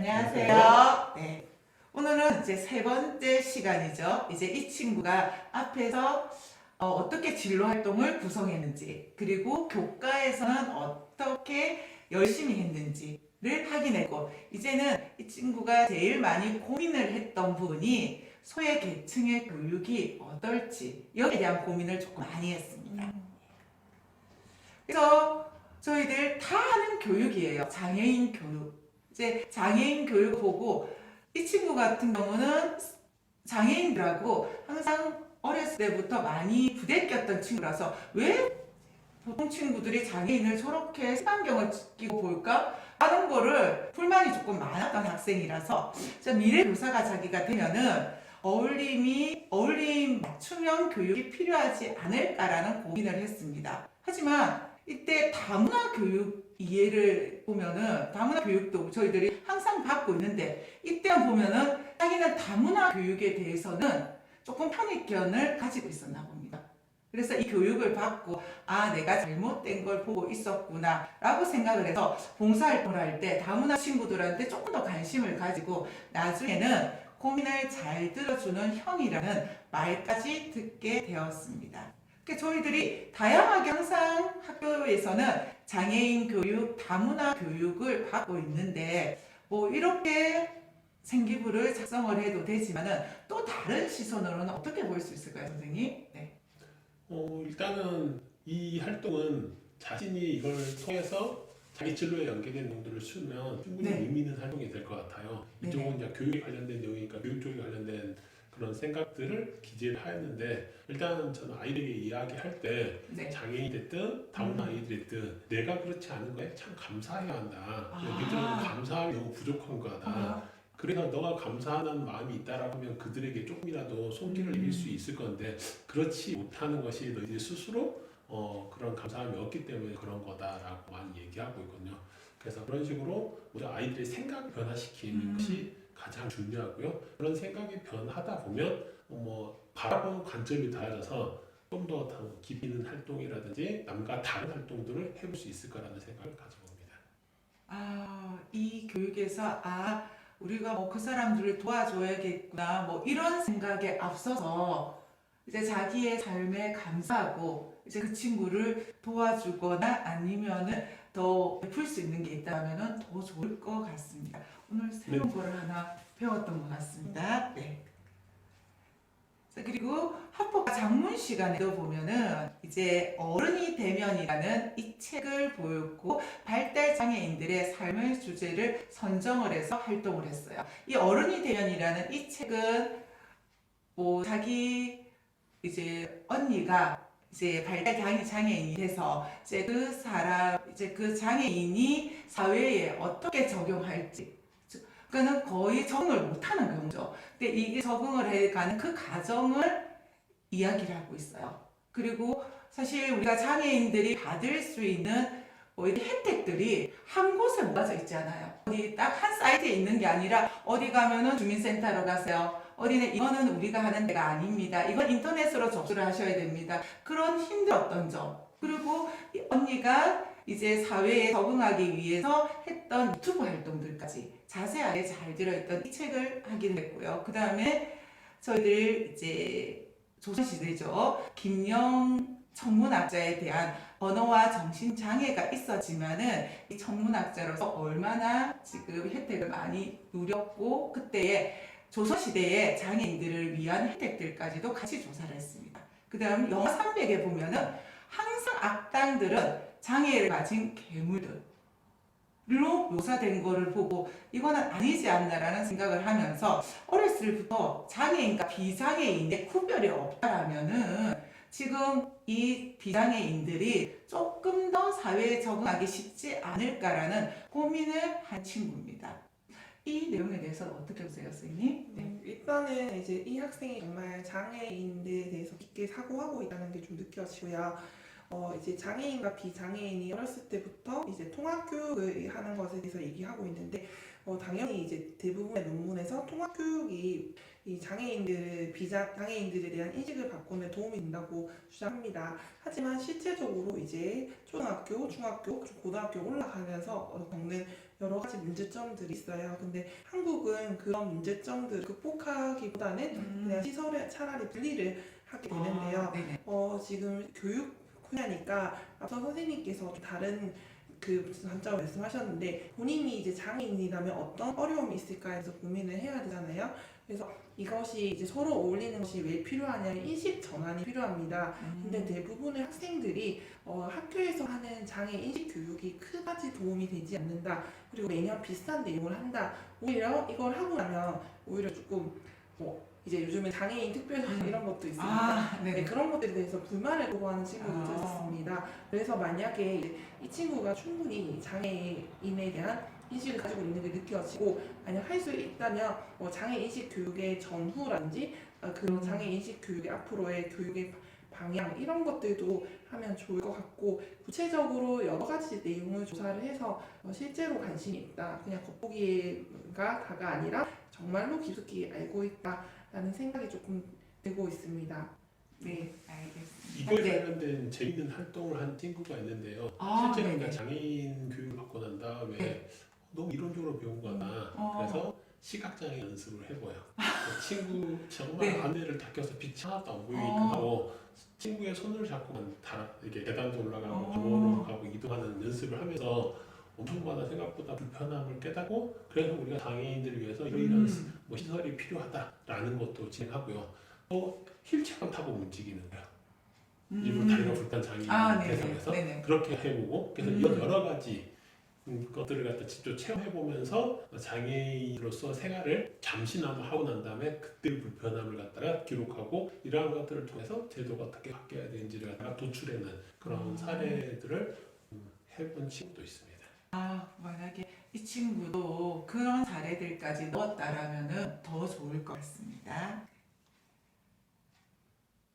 안녕하세요. 네. 오늘은 이제 세 번째 시간이죠. 이제 이 친구가 앞에서 어떻게 진로 활동을 구성했는지, 그리고 교과에서는 어떻게 열심히 했는지를 확인했고, 이제는 이 친구가 제일 많이 고민을 했던 부분이 소외계층의 교육이 어떨지, 여기에 대한 고민을 조금 많이 했습니다. 그래서 저희들 다 하는 교육이에요. 장애인 교육. 이제 장애인 교육을 보고 이 친구 같은 경우는 장애인들하고 항상 어렸을 때부터 많이 부대꼈던 친구라서 왜 보통 친구들이 장애인을 저렇게 색안경을 끼고 볼까? 하는 거를 불만이 조금 많았던 학생이라서 미래 교사가 자기가 되면은 어울림 맞춤형 교육이 필요하지 않을까라는 고민을 했습니다. 하지만 이때 다문화 교육 이해를 보면은 다문화 교육도 저희들이 항상 받고 있는데 이때만 보면은 자기는 다문화 교육에 대해서는 조금 편견을 가지고 있었나 봅니다. 그래서 이 교육을 받고 내가 잘못된 걸 보고 있었구나 라고 생각을 해서 봉사활동을 할 때 다문화 친구들한테 조금 더 관심을 가지고 나중에는 고민을 잘 들어주는 형이라는 말까지 듣게 되었습니다. 저희들이 다양하게 항상 학교에서는 장애인 교육, 다문화 교육을 받고 있는데 이렇게 생기부를 작성을 해도 되지만은 또 다른 시선으로는 어떻게 볼 수 있을까요, 선생님? 네. 일단은 이 활동은 자신이 이걸 통해서 자기 진로에 연계된 내용들을 쓰면 충분히 의미 있는 활동이 될 것 같아요. 이쪽은 이제 교육에 관련된 내용이니까 교육 쪽에 관련된 그런 생각들을 기재를 하였는데, 일단 저는 아이들에게 이야기할 때 장애인이 됐든 다문화 아이들이 됐든 내가 그렇지 않은 거에 참 감사해야 한다. 너희들은 감사함이 너무 부족한 거다. 그래서 너가 감사하는 마음이 있다라고 하면 그들에게 조금이라도 손길을 이길 수 있을 건데, 그렇지 못하는 것이 너희들이 스스로 그런 감사함이 없기 때문에 그런 거다라고 많이 얘기하고 있거든요. 그래서 그런 식으로 우리 아이들의 생각을 변화시키는 것이 가장 중요하고요. 그런 생각이 변하다 보면 바라보는 관점이 달라져서 좀 더 깊이 있는 활동이라든지 남과 다른 활동들을 해볼 수 있을 거라는 생각을 가져봅니다. 이 교육에서 우리가 그 사람들을 도와줘야겠구나 이런 생각에 앞서서 이제 자기의 삶에 감사하고 이제 그 친구를 도와주거나 아니면은 더 베풀 수 있는 게 있다면은 더 좋을 것 같습니다. 오늘 새로운 거를 하나 배웠던 것 같습니다. 네. 자, 그리고 학폭 장문 시간에도 보면은 이제 어른이 되면이라는 이 책을 보였고 발달 장애인들의 삶의 주제를 선정을 해서 활동을 했어요. 이 어른이 되면이라는 이 책은 자기 이제 언니가 이제 발달 장애인이 돼서 이제 그 장애인이 사회에 어떻게 적용할지, 그러니까는 거의 적응을 못하는 경우죠. 근데 이게 적응을 해가는 그 과정을 이야기를 하고 있어요. 그리고 사실 우리가 장애인들이 받을 수 있는 이런 혜택들이 한 곳에 모아져 있지 않아요. 어디 딱 한 사이트에 있는 게 아니라 어디 가면은 주민센터로 가세요. 어디는 이거는 우리가 하는 데가 아닙니다. 이건 인터넷으로 접수를 하셔야 됩니다. 그런 힘들었던 점. 그리고 언니가 이제 사회에 적응하기 위해서 했던 유튜브 활동들까지 자세하게 잘 들어있던 이 책을 확인했고요. 그 다음에 저희들 이제 조선시대죠. 김영 천문학자에 대한 언어와 정신장애가 있었지만은 이 천문학자로서 얼마나 지금 혜택을 많이 누렸고 그때의 조선시대의 장애인들을 위한 혜택들까지도 같이 조사를 했습니다. 그 다음 영화 300에 보면은 항상 악당들은 장애를 가진 괴물들로 묘사된 거를 보고 이거는 아니지 않나라는 생각을 하면서 어렸을 때부터 장애인과 비장애인의 구별이 없다라면은 지금 이 비장애인들이 조금 더 사회에 적응하기 쉽지 않을까라는 고민을 한 친구입니다. 이 내용에 대해서는 어떻게 보세요, 선생님? 네. 일단은 이제 이 학생이 정말 장애인들에 대해서 깊게 사고하고 있다는 게 좀 느껴지고요. 이제 장애인과 비장애인이 어렸을 때부터 이제 통합교육을 하는 것에 대해서 얘기하고 있는데, 당연히 이제 대부분의 논문에서 통합교육이 이 비장애인들에 대한 인식을 바꾸는 도움이 된다고 주장합니다. 하지만 실제적으로 이제 초등학교, 중학교, 고등학교 올라가면서 겪는 여러 가지 문제점들이 있어요. 근데 한국은 그런 문제점들을 극복하기보다는 그냥 시설에 차라리 분리를 하게 되는데요. 아, 네네. 지금 교육 분야니까 앞서 선생님께서 좀 다른 그 관점을 말씀하셨는데 본인이 이제 장애인이라면 어떤 어려움이 있을까 해서 고민을 해야 되잖아요. 그래서 이것이 이제 서로 어울리는 것이 왜 필요하냐면 인식 전환이 필요합니다. 근데 대부분의 학생들이 학교에서 하는 장애 인식 교육이 그다지 도움이 되지 않는다. 그리고 매년 비슷한 내용을 한다. 오히려 이걸 하고 나면 오히려 조금 이제 요즘은 장애인 특별상 이런 것도 있으니까 아, 네, 네네. 그런 것들에 대해서 불만을 토로하는 친구들도 아. 있었습니다. 그래서 만약에 이제 이 친구가 충분히 장애인에 대한 인식을 가지고 있는 게 느껴지고 만약 할 수 있다면 장애 인식 교육의 전후라든지 그런 장애 인식 교육의 앞으로의 교육의 방향 이런 것들도 하면 좋을 것 같고 구체적으로 여러 가지 내용을 조사를 해서 실제로 관심이 있다 그냥 겉보기가 다가 아니라 정말로 깊숙이 알고 있다라는 생각이 조금 들고 있습니다. 네, 알겠습니다. 이거에 네. 관련된 재밌는 활동을 한 친구가 있는데요. 아, 실제로 네네. 그러니까 장애인 교육을 받고 난 다음에 네. 너무 이론적으로 배운 거다. 그래서 시각장애 연습을 해봐요. 그 친구 정말 네. 안대를 닦여서 빛이 하나도 안 보이게끔 어. 하고 친구의 손을 잡고만 이렇게 계단도 올라가고 어. 정원으로 가고 이동하는 연습을 하면서 엄청나다 생각보다 불편함을 깨닫고 그래서 우리가 장애인들을 위해서 이런 뭐 시설이 필요하다라는 것도 진행하고요. 또 휠체어 타고 움직이는 거야. 일부 다리가 불편 장애인 대상에서 네네. 그렇게 해보고 그래서 이런 여러 가지 것들을 갖다 직접 체험해보면서 장애인으로서 생활을 잠시나마 하고 난 다음에 그때 불편함을 갖다가 기록하고 이러한 것들을 통해서 제도가 어떻게 바뀌어야 되는지를 갖다가 도출해낸 그런 사례들을 해본 친구도 있습니다. 아, 만약에 이 친구도 그런 사례들까지 넣었다라면은 더 좋을 것 같습니다.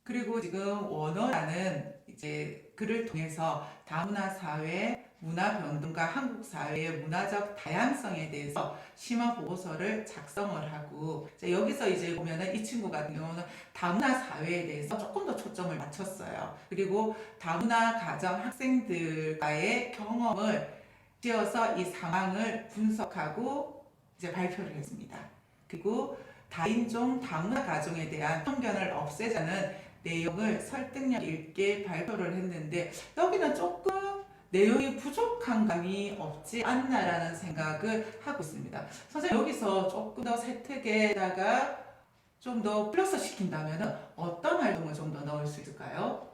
그리고 지금 원어라는 이제 글을 통해서 다문화 사회, 문화 변동과 한국 사회의 문화적 다양성에 대해서 심화 보고서를 작성을 하고 여기서 이제 보면은 이 친구 같은 경우는 다문화 사회에 대해서 조금 더 초점을 맞췄어요. 그리고 다문화 가정 학생들과의 경험을 지어서 이 상황을 분석하고 이제 발표를 했습니다. 그리고 다인종 다문화 가정에 대한 편견을 없애자는 내용을 설득력 있게 발표를 했는데 여기는 조금 내용이 부족한 감이 없지 않나라는 생각을 하고 있습니다. 선생님 여기서 조금 더 세특에다가 좀 더 플러스 시킨다면 어떤 활동을 좀 더 넣을 수 있을까요?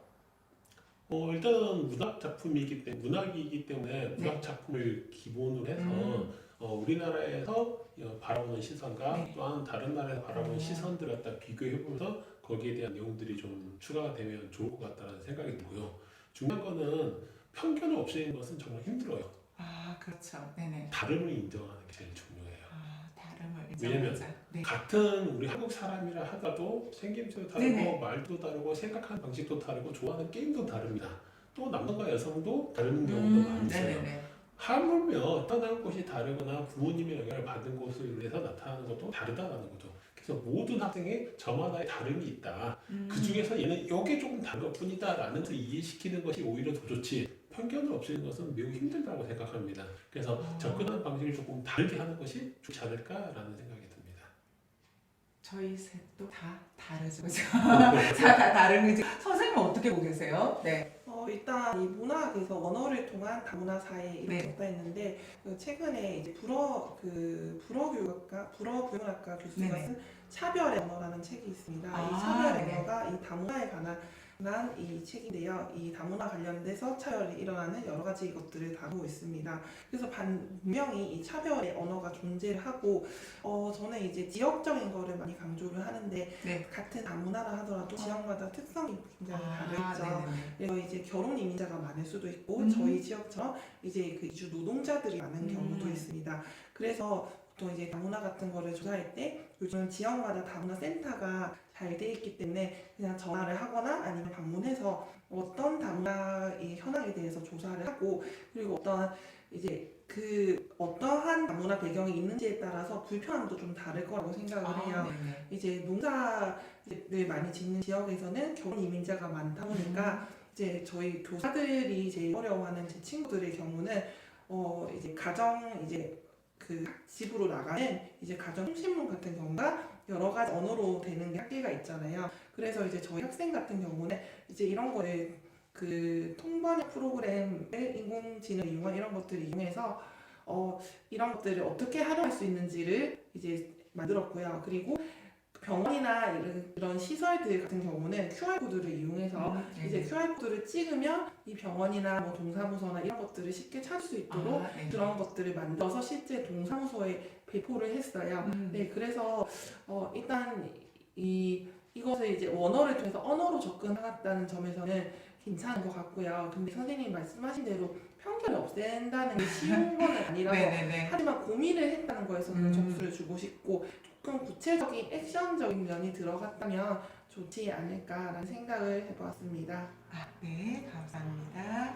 일단은 문학 작품이기 때문에 문학이기 때문에 문학 작품을 기본으로 해서 우리나라에서 바라보는 시선과 또한 다른 나라에서 바라보는 시선들을 갖다 비교해보면서 거기에 대한 내용들이 좀 추가가 되면 좋을 것 같다는 생각이 들고요. 중요한 거는 편견을 없애는 것은 정말 힘들어요. 아, 그렇죠. 네네. 다름을 인정하는 게 제일 중요해요. 아, 다름을 왜냐면 인정하자. 네. 같은 우리 한국 사람이라 하더라도 생김새도 다르고 네네. 말도 다르고 생각하는 방식도 다르고 좋아하는 게임도 다릅니다. 또 남성과 여성도 다른 경우도 많이 있어요. 네네네. 하물며 태어난 곳이 다르거나 부모님의 영향을 받은 곳을 인해서 나타나는 것도 다르다는 거죠. 그래서 모든 학생의 저마다의 다름이 있다. 그 중에서 얘는 이게 조금 다른 것뿐이다라는 것을 이해시키는 것이 오히려 더 좋지 편견을 없애는 것은 매우 힘들다고 생각합니다. 그래서 접근하는 방식을 조금 다르게 하는 것이 좋지 않을까라는 생각이 듭니다. 저희 셋도 다 다르죠. 그죠? 다 다른 거지. 선생님은 어떻게 보고 계세요? 네. 일단 이 문학에서 언어를 통한 다문화 사회 이렇게 네. 적다 있는데 최근에 이제 불어교육학과 교수가 네네. 쓴 차별의 언어라는 책이 있습니다. 아, 이 차별의 네네. 언어가 이 다문화에 관한 이 책인데요. 이 다문화 관련돼서 차별이 일어나는 여러 가지 것들을 다루고 있습니다. 그래서 분명히 이 차별의 언어가 존재를 하고 저는 이제 지역적인 거를 많이 강조를 하는데 네. 같은 다문화라 하더라도 지역마다 특성이 굉장히 다르죠. 네네네. 그래서 이제 결혼 이민자가 많을 수도 있고 저희 지역처럼 이제 그 이주 노동자들이 많은 경우도 있습니다. 그래서 보통 이제 다문화 같은 거를 조사할 때 요즘 지역마다 다문화 센터가 잘 돼 있기 때문에 그냥 전화를 하거나 아니면 방문해서 어떤 다문화의 현황에 대해서 조사를 하고 그리고 어떠한 다문화 배경이 있는지에 따라서 불편함도 좀 다를 거라고 생각을 해요. 네네. 이제 농사를 많이 짓는 지역에서는 결혼 이민자가 많다 보니까 이제 저희 교사들이 제일 어려워하는 제 친구들의 경우는 이제 가정 이제 그 집으로 나가는 이제 가정 통신문 같은 경우가 여러 가지 언어로 되는 게 학계가 있잖아요. 그래서 이제 저희 학생 같은 경우는 이제 이런 거를 그 통번역 프로그램을 인공지능 이용한 이런 것들을 이용해서 이런 것들을 어떻게 활용할 수 있는지를 이제 만들었고요. 그리고 병원이나 이런 시설들 같은 경우는 QR코드를 이용해서 이제 QR코드를 찍으면 이 병원이나 뭐 동사무소나 이런 것들을 쉽게 찾을 수 있도록 그런 것들을 만들어서 실제 동사무소에 배포를 했어요. 네, 그래서 일단 이것을 이제 원어를 통해서 언어로 접근하겠다는 점에서는 괜찮은 것 같고요. 근데 선생님이 말씀하신 대로 편견을 없앤다는 게 쉬운 건 아니라서 하지만 고민을 했다는 거에서는 점수를 주고 싶고 조금 구체적인 액션적인 면이 들어갔다면 좋지 않을까라는 생각을 해보았습니다. 네, 감사합니다.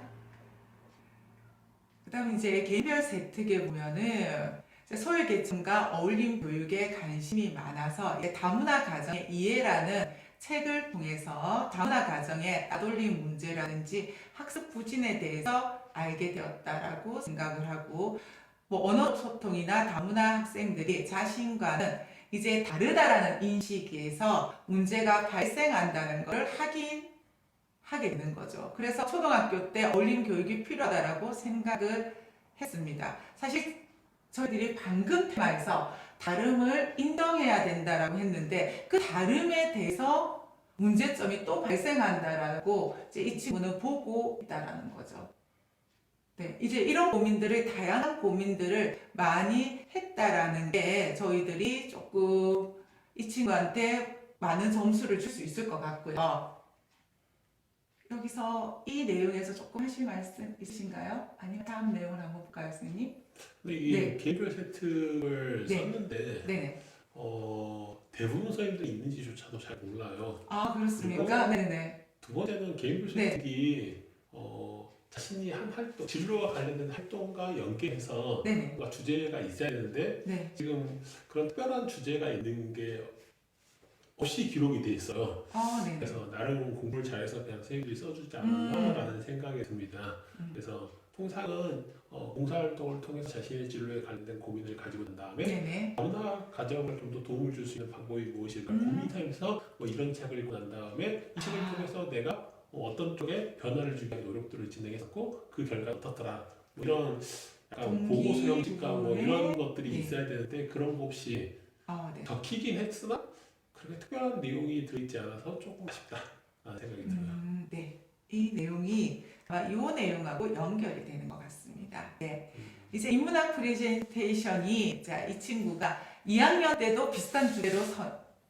그다음 이제 개인별 세특에 보면은 소외 계층과 어울림 교육에 관심이 많아서 다문화 가정의 이해라는 책을 통해서 다문화 가정의 따돌림 문제라든지 학습 부진에 대해서 알게 되었다라고 생각을 하고 뭐 언어 소통이나 다문화 학생들이 자신과는 이제 다르다라는 인식에서 문제가 발생한다는 걸 하게 되는 거죠. 그래서 초등학교 때 어울림 교육이 필요하다라고 생각을 했습니다. 사실 저희들이 방금 테마에서 다름을 인정해야 된다라고 했는데 그 다름에 대해서 문제점이 또 발생한다라고 이제 이 친구는 보고 있다라는 거죠. 네, 이제 이런 고민들을 다양한 고민들을 많이 했다라는 게 저희들이 조금 이 친구한테 많은 점수를 줄 수 있을 것 같고요. 여기서 이 내용에서 조금 하실 말씀 있으신가요? 아니면 다음 내용을 한번 볼까요, 선생님? 근데 이게 개인별 세특을 썼는데 대부분 선생님들이 있는지조차도 잘 몰라요. 아, 그렇습니까? 네네. 두 번째는 개인별 세특이 자신이 한 활동, 진로와 관련된 활동과 연계해서 뭔가 주제가 있어야 되는데 지금 그런 특별한 주제가 있는 게 없이 기록이 돼 있어요. 그래서 나름 공부를 잘해서 그냥 선생님들이 써주지 않았나라는 생각이 듭니다. 그래서 통상은 봉사활동을 통해서 자신의 진로에 관련된 고민을 가지고 난 다음에 다문화 가정을 좀 더 도움을 줄 수 있는 방법이 무엇일까 고민하면서 뭐 이런 책을 읽고 난 다음에 이 책을 통해서 내가 어떤 쪽에 변화를 주기 위한 노력들을 진행했었고 그 결과가 어떻더라 뭐 이런 약간 보고서 형식과 뭐 이런 것들이 있어야 되는데 그런 거 없이 적히긴 했으나 그렇게 특별한 내용이 들어있지 않아서 조금 아쉽다라는 생각이 들어요. 네, 이 내용이 이 내용하고 연결이 되는 것 같습니다. 네, 이제 인문학 프레젠테이션이 이 친구가 2학년 때도 비슷한 주제로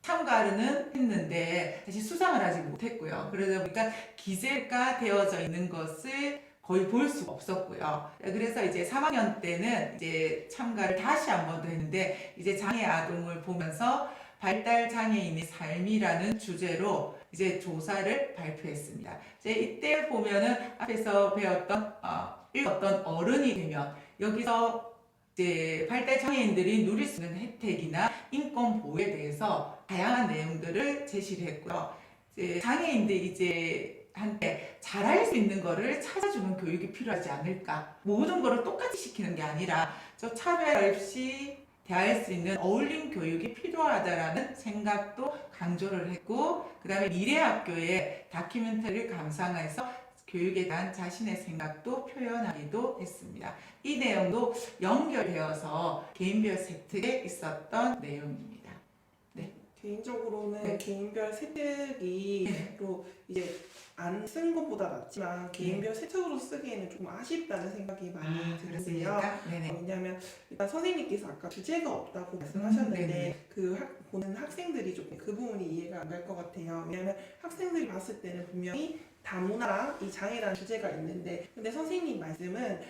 참가는 했는데 사실 수상을 아직 못했고요. 그러다 보니까 기재가 되어져 있는 것을 거의 볼 수가 없었고요. 그래서 이제 3학년 때는 이제 참가를 다시 한 번 더 했는데 이제 장애 아동을 보면서 발달 장애인의 삶이라는 주제로 이제 조사를 발표했습니다. 이제 이때 보면은 앞에서 배웠던 읽었던 어른이 되면 여기서 이제 발달 장애인들이 누릴 수 있는 혜택이나 인권 보호에 대해서 다양한 내용들을 제시를 했고요. 이제 장애인들이 이제 한테 잘할 수 있는 거를 찾아주는 교육이 필요하지 않을까. 모든 거를 똑같이 시키는 게 아니라 저 차별 없이 대할 수 있는 어울림 교육이 필요하다라는 생각도 강조를 했고 그 다음에 미래학교의 다큐멘터리를 감상해서 교육에 대한 자신의 생각도 표현하기도 했습니다. 이 내용도 연결되어서 개인별 세특에 있었던 내용입니다. 개인적으로는 개인별 세특이 또 이제 안 쓴 것보다 낫지만 개인별 세특으로 쓰기에는 좀 아쉽다는 생각이 많이 드는데요. 왜냐하면 일단 선생님께서 아까 주제가 없다고 말씀하셨는데 보는 학생들이 좀 그 부분이 이해가 안 갈 것 같아요. 왜냐하면 학생들이 봤을 때는 분명히 다문화랑 이 장애라는 주제가 있는데 근데 선생님 말씀은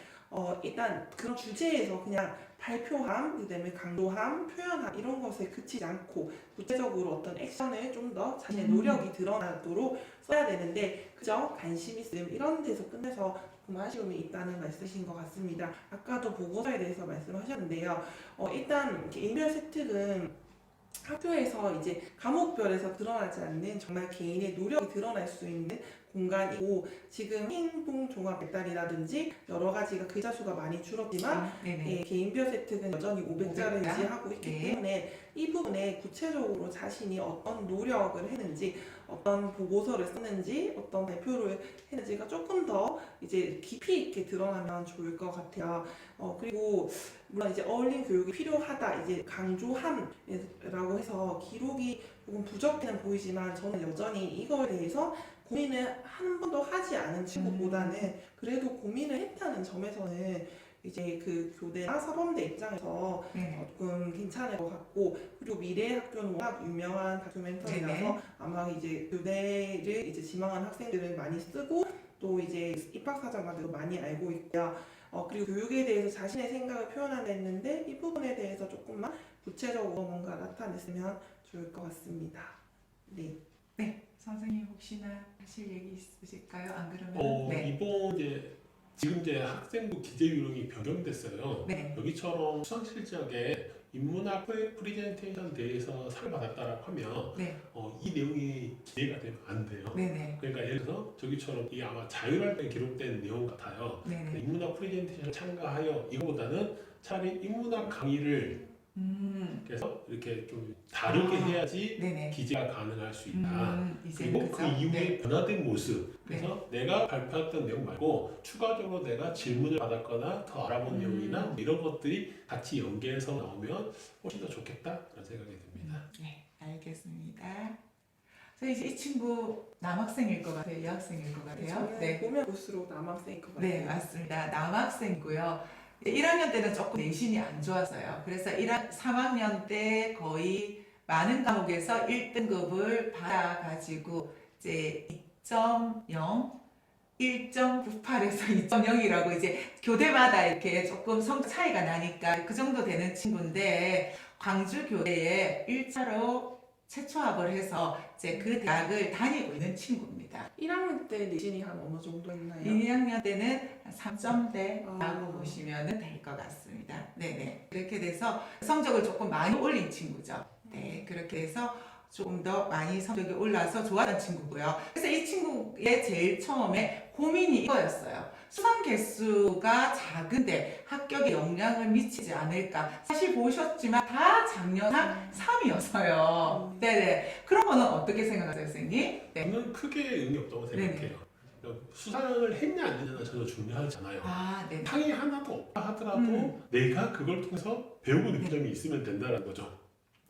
일단 그런 주제에서 그냥 발표함, 그다음에 강조함, 표현함 이런 것에 그치지 않고 구체적으로 어떤 액션을 좀 더 자신의 노력이 드러나도록 써야 되는데 그저 관심 있음 이런 데서 끝내서 좀 아쉬움이 있다는 말씀이신 것 같습니다. 아까도 보고서에 대해서 말씀하셨는데요. 일단 개인별 세특은 학교에서 이제 과목별에서 드러나지 않는 정말 개인의 노력이 드러날 수 있는 공간이고 지금 행동 종합 배달이라든지 여러 가지가 글자 수가 많이 줄었지만 네네. 개인별 세특은 여전히 500자를 500자? 유지하고 있기 네. 때문에 이 부분에 구체적으로 자신이 어떤 노력을 했는지 어떤 보고서를 썼는지 어떤 발표를 했는지가 조금 더 이제 깊이 있게 드러나면 좋을 것 같아요. 그리고 물론 이제 어울림 교육이 필요하다 이제 강조함이라고 해서 기록이 조금 부족해는 보이지만 저는 여전히 이거에 대해서 고민을 한 번도 하지 않은 친구보다는 그래도 고민을 했다는 점에서는 이제 그 교대나 사범대 입장에서 네. 조금 괜찮을 것 같고 그리고 미래의 학교는 워낙 유명한 다큐멘터리라서 네네. 아마 이제 교대를 이제 지망한 학생들은 많이 쓰고 또 이제 입학사정관들도 많이 알고 있고요. 그리고 교육에 대해서 자신의 생각을 표현한다 했는데 이 부분에 대해서 조금만 구체적으로 뭔가 나타냈으면 좋을 것 같습니다. 네. 네. 선생님 혹시나 하실 얘기 있으실까요? 안 그러면 네. 이번 지금 학생부 기재 유형이 변경됐어요. 네. 여기처럼 수상실 지역에 인문학 프리젠테이션 대회에서 상을 받았다라고 하면 네. 이 내용이 기재가 되면 안 돼요. 네네. 그러니까 예를 들어서 저기처럼 이게 아마 자율활동에 기록된 내용 같아요. 네네. 인문학 프리젠테이션 참가하여 이거보다는 차라리 인문학 강의를 그래서 이렇게 좀 다르게 해야지 네네. 기재가 가능할 수 있다. 이제 그리고 그 그죠? 이후에 네. 변화된 모습. 그래서 내가 발표했던 내용 말고 추가적으로 내가 질문을 받았거나 더 알아본 내용이나 뭐 이런 것들이 같이 연계해서 나오면 훨씬 더 좋겠다라는 생각이 듭니다. 네, 알겠습니다. 그래서 이제 이 친구 남학생일 것 같아요, 여학생일 것 같아요. 저는 네, 보면 볼수록 남학생일 것 같아요. 네 맞습니다. 남학생이고요. 1학년 때는 조금 내신이 안 좋았어요. 그래서 3학년 때 거의 많은 과목에서 1등급을 받아가지고 이제 2.0, 1.98에서 2.0이라고 이제 교대마다 이렇게 조금 성적 차이가 나니까 그 정도 되는 친구인데 광주 교대에 1차로 최초합을 해서 이제 그 대학을 다니고 있는 친구입니다. 1학년 때 내신이 한 어느 정도 있나요? 2학년 때는 3점대라고 아. 보시면 될 것 같습니다. 네네. 그렇게 돼서 성적을 조금 많이 올린 친구죠. 네, 그렇게 해서 조금 더 많이 성적이 올라서 좋았던 친구고요. 그래서 이 친구의 제일 처음에 고민이 이거였어요. 수강 개수가 작은데 합격에 영향을 미치지 않을까. 사실 보셨지만 다 작년상 3이었어요. 네네. 그런 거는 어떻게 생각하세요, 선생님? 네. 저는 크게 의미 없다고 생각해요. 수상을 했냐 안 했냐는 전혀 중요하지 않아요. 아, 네. 상이 하나도 없다 하더라도 내가 그걸 통해서 배우고 느낀 점이 있으면 된다는 거죠.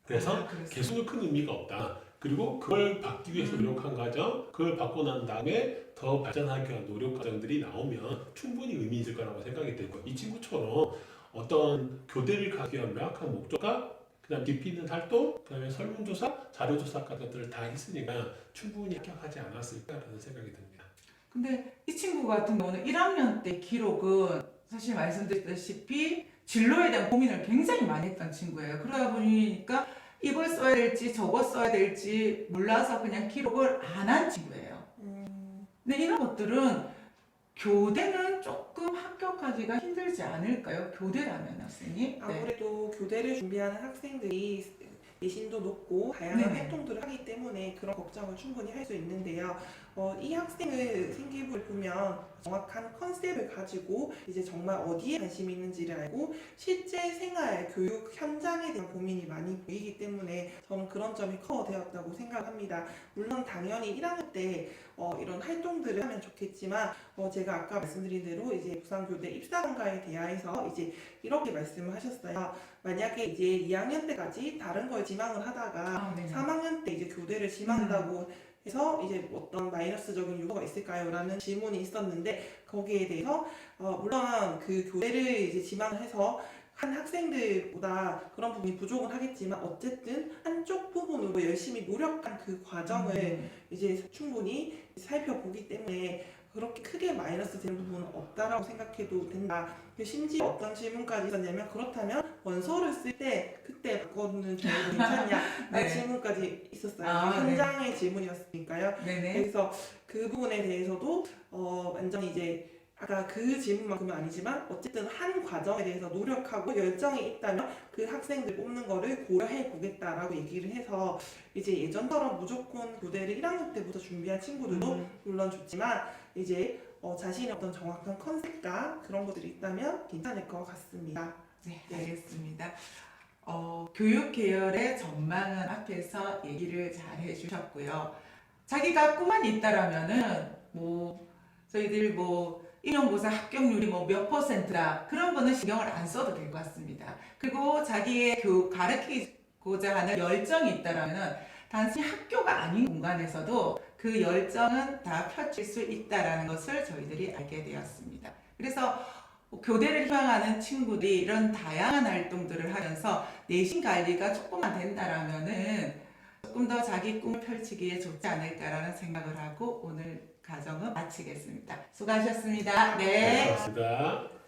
그래서 개수는 큰 의미가 없다. 그리고 그걸 받기 위해서 노력한 과정, 그걸 받고 난 다음에 더 발전하기 위한 노력 과정들이 나오면 충분히 의미 있을 거라고 생각이 되고 이 친구처럼 어떤 교대를 가기 위한 명확한 목적과 그다음 깊이 있는 활동, 그다음에 설문조사, 자료조사 같은 것들을 다 했으니까 충분히 합격하지 않았을까라는 생각이 듭니다. 근데 이 친구 같은 경우는 1학년 때 기록은 사실 말씀드렸다시피 진로에 대한 고민을 굉장히 많이 했던 친구예요. 그러다 보니까 이걸 써야 될지 저거 써야 될지 몰라서 그냥 기록을 안 한 친구예요. 근데 이런 것들은 교대는 조금 합격하기가 힘들지 않을까요? 교대라면 학생이? 네. 아무래도 교대를 준비하는 학생들이 내신도 높고 다양한 네네. 활동들을 하기 때문에 그런 걱정을 충분히 할 수 있는데요. 이 학생의 생기부를 보면 정확한 컨셉을 가지고 이제 정말 어디에 관심이 있는지를 알고 실제 생활, 교육 현장에 대한 고민이 많이 보이기 때문에 저는 그런 점이 커버되었다고 생각합니다. 물론 당연히 1학년 때 이런 활동들을 하면 좋겠지만 제가 아까 말씀드린 대로 이제 부산교대 입사관과에 대하여서 이제 이렇게 말씀을 하셨어요. 만약에 이제 2학년 때까지 다른 걸 지망을 하다가 3학년 때 이제 교대를 지망한다고 해서 이제 어떤 마이너스적인 요소가 있을까요? 라는 질문이 있었는데 거기에 대해서 물론 그 교대를 이제 지망을 해서 한 학생들보다 그런 부분이 부족은 하겠지만 어쨌든 한쪽 부분으로 열심히 노력한 그 과정을 이제 충분히 살펴보기 때문에 그렇게 크게 마이너스 되는 부분은 없다라고 생각해도 된다. 심지어 어떤 질문까지 있었냐면 그렇다면 원서를 쓸 때 그때 바꿔두는 경우도 괜찮냐? 라는 질문까지 있었어요. 현장의 질문이었으니까요. 네네. 그래서 그 부분에 대해서도 완전히 이제 아까 그 질문만큼은 아니지만 어쨌든 한 과정에 대해서 노력하고 열정이 있다면 그 학생들 뽑는 거를 고려해 보겠다라고 얘기를 해서 이제 예전처럼 무조건 교대를 1학년 때부터 준비한 친구들도 물론 좋지만 이제 자신의 어떤 정확한 컨셉과 그런 것들이 있다면 괜찮을 것 같습니다. 네, 알겠습니다. 교육 계열의 전망은 앞에서 얘기를 잘 해주셨고요. 자기가 꿈만 있다라면은 저희들 임용고사 합격률이 몇 퍼센트다 그런 거는 신경을 안 써도 될 것 같습니다. 그리고 자기의 가르치고자 하는 열정이 있다라면은 단순히 학교가 아닌 공간에서도 그 열정은 다 펼칠 수 있다라는 것을 저희들이 알게 되었습니다. 그래서 교대를 희망하는 친구들이 이런 다양한 활동들을 하면서 내신 관리가 조금만 된다라면은 조금 더 자기 꿈을 펼치기에 좋지 않을까라는 생각을 하고 오늘 과정은 마치겠습니다. 수고하셨습니다. 네. 고맙습니다.